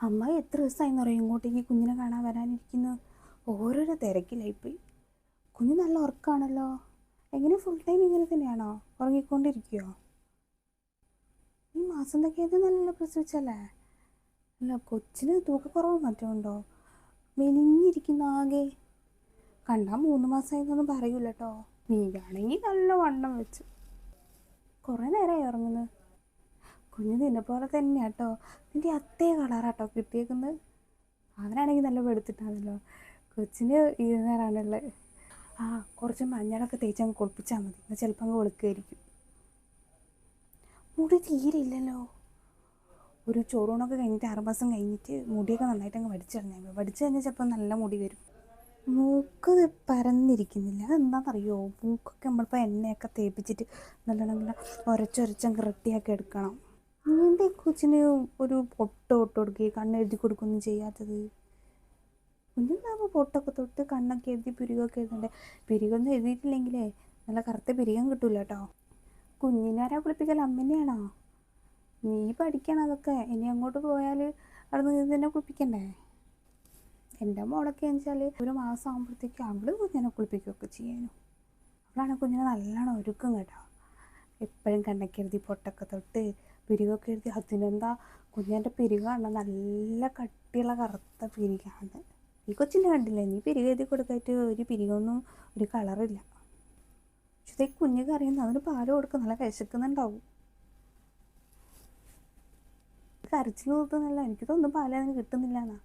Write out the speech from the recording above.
അമ്മ എത്ര ദിവസമായിന്ന് പറയും ഇങ്ങോട്ടേക്ക് കുഞ്ഞിനെ കാണാൻ വരാനിരിക്കുന്നു. ഓരോരോ തിരക്കിലായിപ്പോയി. കുഞ്ഞ് നല്ല ഉറക്കമാണല്ലോ. എങ്ങനെ ഫുൾ ടൈം ഇങ്ങനെ തന്നെയാണോ? ഉറങ്ങിക്കൊണ്ടിരിക്കുമോ? ഈ മാസം തികയത് നല്ല പ്രസവിച്ചല്ലേ? അല്ല, കൊച്ചിന് തൂക്കക്കുറവ് മറ്റോ ഉണ്ടോ? മെലിഞ്ഞിരിക്കുന്ന ആകെ. കണ്ടാൽ 3 മാസമായിന്നൊന്നും പറയൂല കേട്ടോ. നീയാണെങ്കിൽ നല്ല വണ്ണം വെച്ച്. കുറേ നേരമായി ഉറങ്ങുന്നത്. കുഞ്ഞ് നിന്നെ പോലെ തന്നെയാട്ടോ. നിൻ്റെ അതേ കളറാട്ടോ കിട്ടിയേക്കുന്നത്. അവനാണെങ്കിൽ നല്ല വെളുത്തിട്ടാണല്ലോ. കൊച്ചിന് ഇരുന്നേറാണുള്ളത്. ആ, കുറച്ച് മഞ്ഞളൊക്കെ തേച്ച് അങ്ങ് കുളിപ്പിച്ചാൽ മതി. എന്നാൽ ചിലപ്പോൾ അങ്ങ് വെളുക്കുമായിരിക്കും. മുടി തീരെ ഇല്ലല്ലോ. ഒരു ചോറൂണൊക്കെ കഴിഞ്ഞിട്ട് 6 മാസം കഴിഞ്ഞിട്ട് മുടിയൊക്കെ നന്നായിട്ട് അങ്ങ് വടിച്ചു കളഞ്ഞാൽ വടിച്ചു കഴിഞ്ഞാൽ ചിലപ്പോൾ നല്ല മുടി വരും. മൂക്ക് പരന്നിരിക്കുന്നില്ല. അതെന്താണെന്നറിയോ? മൂക്കൊക്കെ നമ്മളിപ്പോൾ എണ്ണയൊക്കെ തേപ്പിച്ചിട്ട് നല്ലോണം ഉരച്ചങ്ങ് റെഡിയാക്കി എടുക്കണം. നീ എന്താ കൊച്ചിന് ഒരു പൊട്ട് കൊടുക്കുകയും കണ്ണെഴുതി കൊടുക്കുകയൊന്നും ചെയ്യാത്തത്? കുഞ്ഞുണ്ടാകുമ്പോൾ പൊട്ടൊക്കെ തൊട്ട് കണ്ണൊക്കെ എഴുതി പിരികൊക്കെ എഴുതണ്ടേ? പിരികൊന്നും എഴുതിയിട്ടില്ലെങ്കിലേ നല്ല കറുത്ത പിരികം കിട്ടൂല കേട്ടോ. കുഞ്ഞിനാരാ കുളിപ്പിക്കൽ? അമ്മനെയാണോ? നീ പഠിക്കണം അതൊക്കെ. ഇനി അങ്ങോട്ട് പോയാൽ അവിടെ നിന്ന് തന്നെ കുളിപ്പിക്കണ്ടേ? എൻ്റെ മോളൊക്കെ എന്ന് വെച്ചാൽ 1 മാസം ആകുമ്പോഴത്തേക്കും അവൾ കുഞ്ഞിനെ കുളിപ്പിക്കുകയൊക്കെ ചെയ്യാനും. അവളാണ് കുഞ്ഞിനെ നല്ലോണം ഒരുക്കും കേട്ടോ. എപ്പോഴും കണ്ണൊക്കെ എഴുതി പൊട്ടൊക്കെ തൊട്ട് പിരികൊക്കെ എഴുതി. അതിനെന്താ, കുഞ്ഞിൻ്റെ പിരികാണ് നല്ല കട്ടിയുള്ള കറുത്ത പിരികാണ്. ഈ കൊച്ചിൻ്റെ കണ്ടില്ലേ? നീ പിരിക് എഴുതി കൊടുക്കായിട്ട് ഒരു പിരികൊന്നും ഒരു കളറില്ല. പക്ഷേ കുഞ്ഞ് കറിയുന്നു. അതിന് പാല് കൊടുക്കും. നല്ല വിശക്കുന്നുണ്ടാവും. കരച്ചിൽ നിർത്തുന്നില്ല. എനിക്ക് തോന്നുന്നു പാല് അതിന് കിട്ടുന്നില്ല എന്നാ.